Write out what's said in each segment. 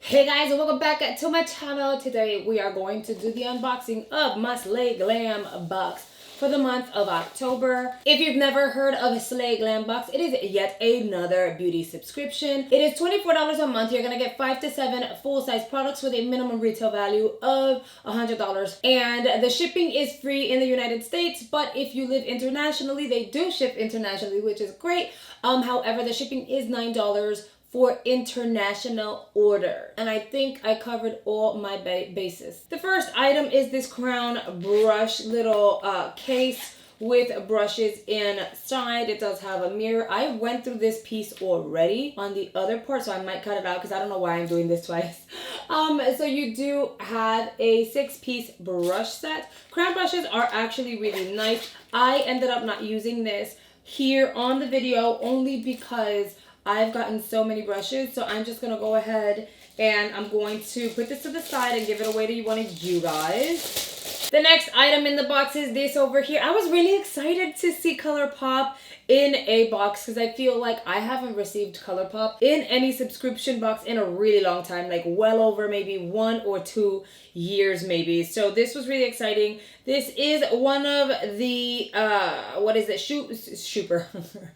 Hey guys, welcome back to my channel. Today we are going to do the unboxing of my Slay Glam Box for the month of October. If you've never heard of a Slay Glam Box, it is yet another beauty subscription. It is $24 a month. You're gonna get 5 to 7 full-size products with a minimum retail value of $100. And the shipping is free in the United States, but if you live internationally, they do ship internationally, which is great. However, the shipping is $9 for international order. And I think I covered all my bases. The first item is this crown brush little case with brushes inside. It does have a mirror. I went through this piece already on the other part, so I might cut it out because I don't know why I'm doing this twice. So you do have a 6-piece brush set. Crown brushes are actually really nice. I ended up not using this here on the video only because I've gotten so many brushes, so I'm just going to go ahead and I'm going to put this to the side and give it away to one of you guys. The next item in the box is this over here. I was really excited to see Colorpop in a box because I feel like I haven't received Colorpop in any subscription box in a really long time, like well over maybe 1 or 2 years maybe. So this was really exciting. This is one of the what is it?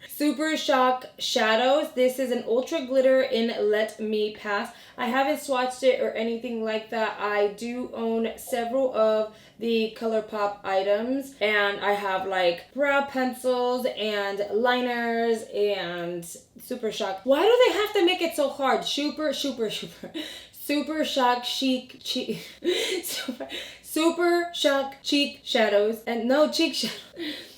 Super Shock shadows. This is an ultra glitter in Let Me Pass. I haven't swatched it or anything like that. I do own several of the Colorpop items, and I have like brow pencils and liners and Super Shock. Why do they have to make it so hard? Super Shock Super Shock cheek shadows, and no cheek shadow.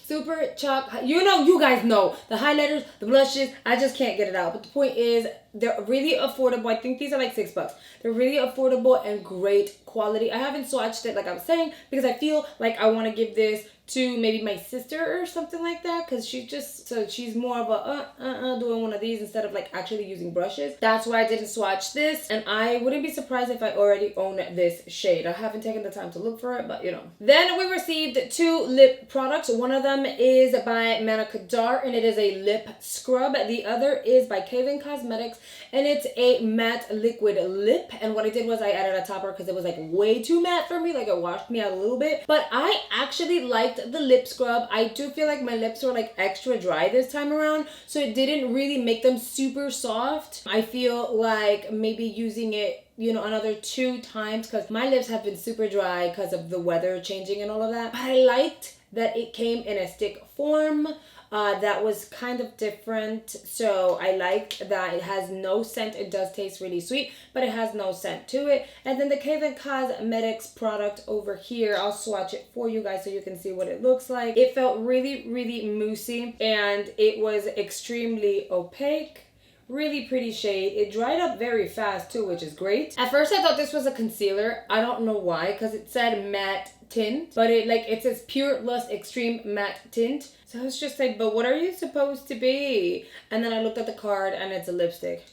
Super Shock, you guys know the highlighters, the blushes. I just can't get it out. But the point is, they're really affordable. I think these are like $6. They're really affordable and great quality. I haven't swatched it like I was saying because I feel like I want to give this to maybe my sister or something like that, because she's more of a doing one of these instead of like actually using brushes. That's why I didn't swatch this, and I wouldn't be surprised if I already own this shade. I haven't taken the time to look for it, but you know. Then we received 2 lip products. One of them is by Manica Dar, and it is a lip scrub. The other is by Kevin Cosmetics, and it's a matte liquid lip. And what I did was I added a topper because it was like way too matte for me, like it washed me out a little bit. But I actually liked the lip scrub. I do feel like my lips were like extra dry this time around, so it didn't really make them super soft. I feel like maybe using it, another 2 times, because my lips have been super dry because of the weather changing and all of that. But I liked that it came in a stick form. That was kind of different, so I liked that it has no scent. It does taste really sweet, but it has no scent to it. And then the Kevin Cosmetics product over here, I'll swatch it for you guys so you can see what it looks like. It felt really, really moussey, and it was extremely opaque. Really pretty shade. It dried up very fast too, which is great. At first I thought this was a concealer. I don't know why, because it said matte tint, but it says Pure Lust Extreme Matte Tint. So I was just like, but what are you supposed to be? And then I looked at the card and it's a lipstick.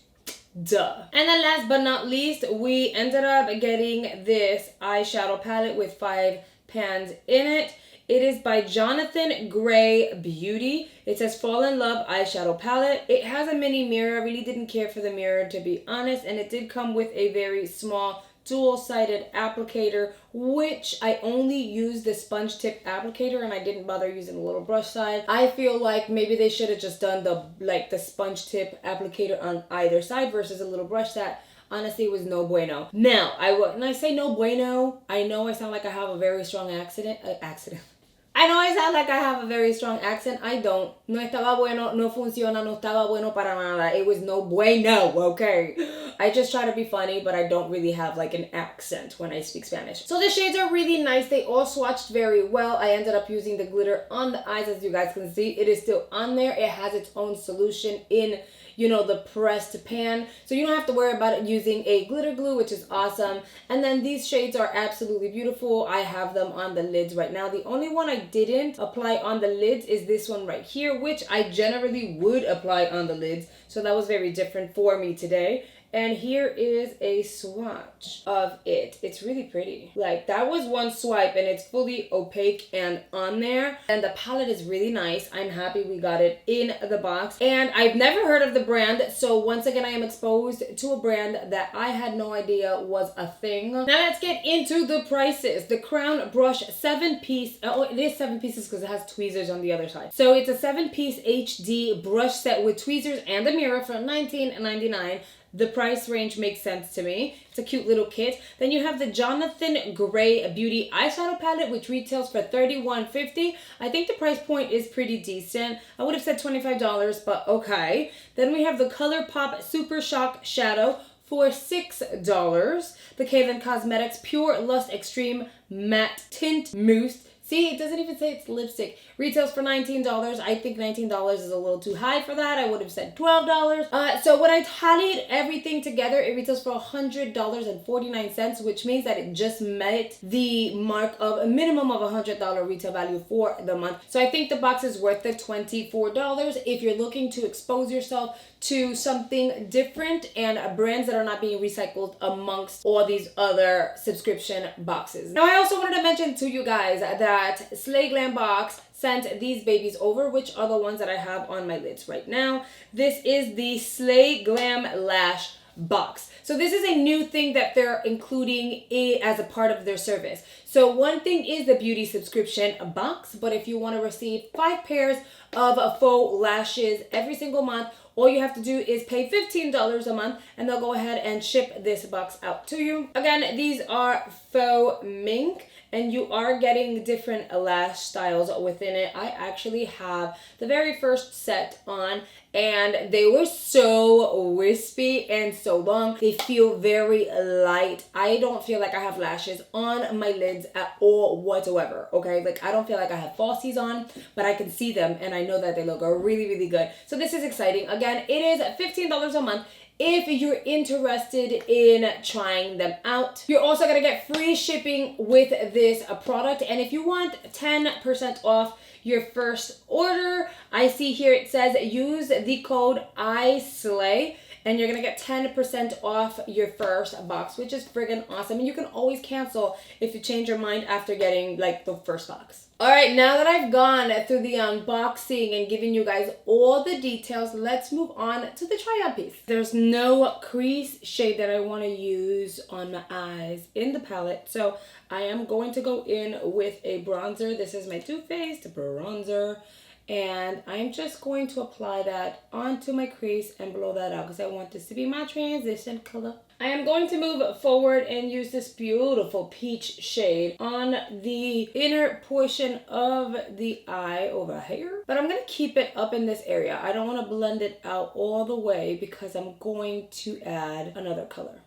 Duh. And then last but not least, we ended up getting this eyeshadow palette with 5 pans in it. It is by Jonathan Gray Beauty. It says Fall in Love eyeshadow palette. It has a mini mirror. I really didn't care for the mirror, to be honest. And it did come with a very small dual-sided applicator, which I only used the sponge tip applicator and I didn't bother using the little brush side. I feel like maybe they should have just done the sponge tip applicator on either side versus a little brush that honestly was no bueno. Now, when I say no bueno, I know I sound like I have a very strong accent. I know I sound like I have a very strong accent. I don't. No estaba bueno, no funciona, no estaba bueno para nada. It was no bueno, okay? I just try to be funny, but I don't really have like an accent when I speak Spanish. So the shades are really nice. They all swatched very well. I ended up using the glitter on the eyes, as you guys can see. It is still on there. It has its own solution in the pressed pan, so you don't have to worry about it using a glitter glue, which is awesome. And then these shades are absolutely beautiful. I have them on the lids right now. The only one I didn't apply on the lids is this one right here, which I generally would apply on the lids, so that was very different for me today. And here is a swatch of it. It's really pretty. Like, that was one swipe and it's fully opaque and on there. And the palette is really nice. I'm happy we got it in the box. And I've never heard of the brand, so once again I am exposed to a brand that I had no idea was a thing. Now let's get into the prices. The Crown Brush 7-piece, oh, it is 7 pieces because it has tweezers on the other side. So it's a 7-piece HD brush set with tweezers and a mirror for $19.99. The price range makes sense to me. It's a cute little kit. Then you have the Jonathan Gray Beauty Eyeshadow Palette, which retails for $31.50. I think the price point is pretty decent. I would have said $25, but okay. Then we have the Colorpop Super Shock Shadow for $6. The Kalen Cosmetics Pure Lust Extreme Matte Tint Mousse. See, it doesn't even say it's lipstick. Retails for $19. I think $19 is a little too high for that. I would have said $12. So when I tallied everything together, it retails for $100.49, which means that it just met the mark of a minimum of $100 retail value for the month. So I think the box is worth the $24 if you're looking to expose yourself to something different and brands that are not being recycled amongst all these other subscription boxes. Now, I also wanted to mention to you guys that Slay Glam Box sent these babies over, which are the ones that I have on my lids right now. This is the Slay Glam Lash Box. So this is a new thing that they're including as a part of their service. So one thing is the beauty subscription box, but if you want to receive 5 pairs of faux lashes every single month, all you have to do is pay $15 a month and they'll go ahead and ship this box out to you. Again, these are faux mink and you are getting different lash styles within it. I actually have the very first set on and they were so wispy and so long. They feel very light. I don't feel like I have lashes on my lids at all whatsoever, okay? Like, I don't feel like I have falsies on, but I can see them and I know that they look really, really good. So this is exciting. Again, it is $15 a month if you're interested in trying them out. You're also gonna get free shipping with this product. And if you want 10% off your first order, I see here it says use the code ISLAY and you're gonna get 10% off your first box, which is friggin' awesome. And you can always cancel if you change your mind after getting like the first box. All right, now that I've gone through the unboxing and giving you guys all the details, let's move on to the try-on piece. There's no crease shade that I want to use on my eyes in the palette, so I am going to go in with a bronzer. This is my Too Faced bronzer, and I'm just going to apply that onto my crease and blow that out because I want this to be my transition color. I am going to move forward and use this beautiful peach shade on the inner portion of the eye over here. But I'm going to keep it up in this area. I don't want to blend it out all the way because I'm going to add another color.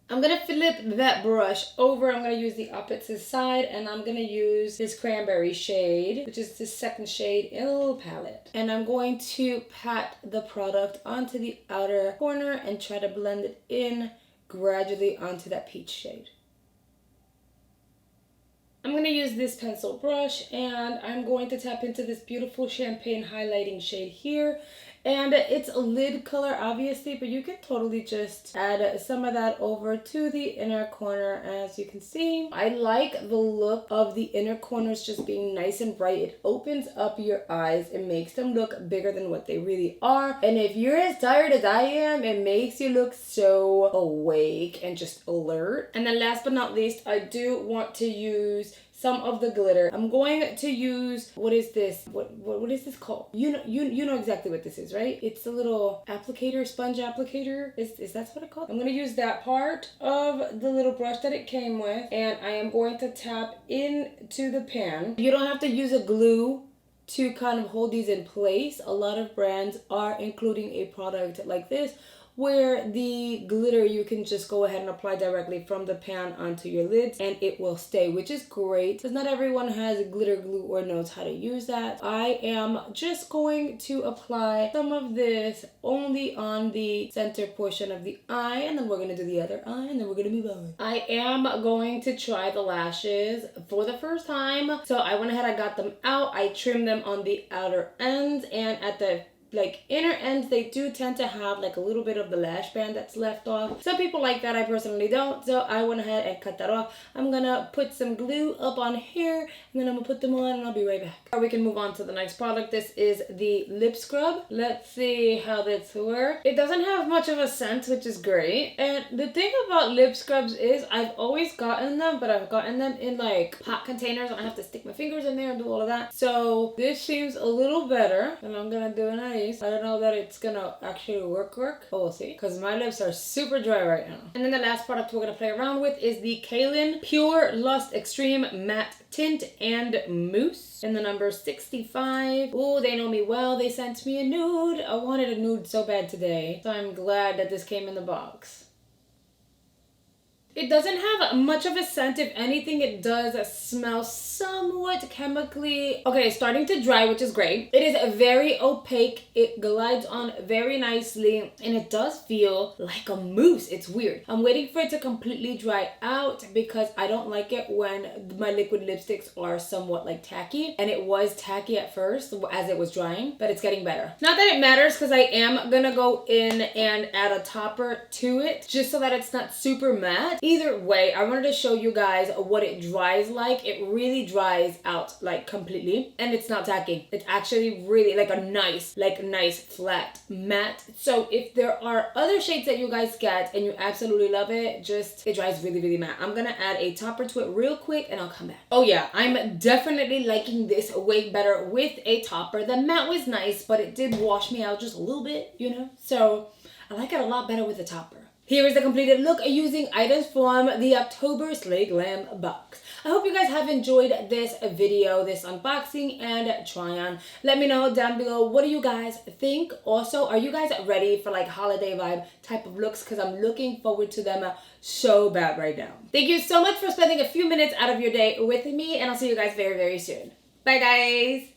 I'm going to flip that brush over. I'm going to use the opposite side and I'm going to use this cranberry shade, which is the second shade in a little palette. And I'm going to pat the product onto the outer corner and try to blend it in gradually onto that peach shade. I'm going to use this pencil brush and I'm going to tap into this beautiful champagne highlighting shade here. And it's a lid color, obviously, but you can totally just add some of that over to the inner corner. As you can see, I like the look of the inner corners just being nice and bright. It opens up your eyes. It makes them look bigger than what they really are. And if you're as tired as I am, it makes you look so awake and just alert. And then last but not least, I do want to use some of the glitter. I'm going to use, what is this? What is this called? You know exactly what this is, right? It's a little applicator, sponge applicator. Is that what it's called? I'm gonna use that part of the little brush that it came with, and I am going to tap into the pan. You don't have to use a glue to kind of hold these in place. A lot of brands are including a product like this, where the glitter you can just go ahead and apply directly from the pan onto your lids and it will stay, which is great because not everyone has a glitter glue or knows how to use that. I am just going to apply some of this only on the center portion of the eye, and then we're going to do the other eye, and then we're going to move on. I am going to try the lashes for the first time, so I went ahead, I got them out, I trimmed them on the outer ends, and at the like inner ends, they do tend to have like a little bit of the lash band that's left off. Some people like that, I personally don't, so I went ahead and cut that off. I'm gonna put some glue up on here, and then I'm gonna put them on, and I'll be right back. Or we can move on to the next product. This is the lip scrub. Let's see how this works. It doesn't have much of a scent, which is great. And the thing about lip scrubs is I've always gotten them, but I've gotten them in like pot containers, and I have to stick my fingers in there and do all of that. So this seems a little better, and I'm gonna do nice. I don't know that it's gonna actually work, but we'll see, because my lips are super dry right now. And then the last product we're gonna play around with is the Kalen Pure Lust Extreme Matte Tint and Mousse in the number 65. Oh, they know me well. They sent me a nude. I wanted a nude so bad today, so I'm glad that this came in the box. It doesn't have much of a scent. If anything, it does smell somewhat chemically. Okay, it's starting to dry, which is great. It is very opaque. It glides on very nicely, and it does feel like a mousse. It's weird. I'm waiting for it to completely dry out because I don't like it when my liquid lipsticks are somewhat like tacky, and it was tacky at first as it was drying, but it's getting better. Not that it matters, because I am gonna go in and add a topper to it just so that it's not super matte. Either way, I wanted to show you guys what it dries like. It really dries out like completely, and it's not tacky. It's actually really like a nice flat matte. So if there are other shades that you guys get and you absolutely love it, it dries really matte. I'm gonna add a topper to it real quick and I'll come back. Oh yeah, I'm definitely liking this way better with a topper. The matte was nice, but it did wash me out just a little bit, you know? So I like it a lot better with a topper. Here is the completed look using items from the FTC Slay Glam Box. I hope you guys have enjoyed this video, this unboxing and try on. Let me know down below, what do you guys think? Also, are you guys ready for like holiday vibe type of looks? Because I'm looking forward to them so bad right now. Thank you so much for spending a few minutes out of your day with me, and I'll see you guys very soon. Bye guys!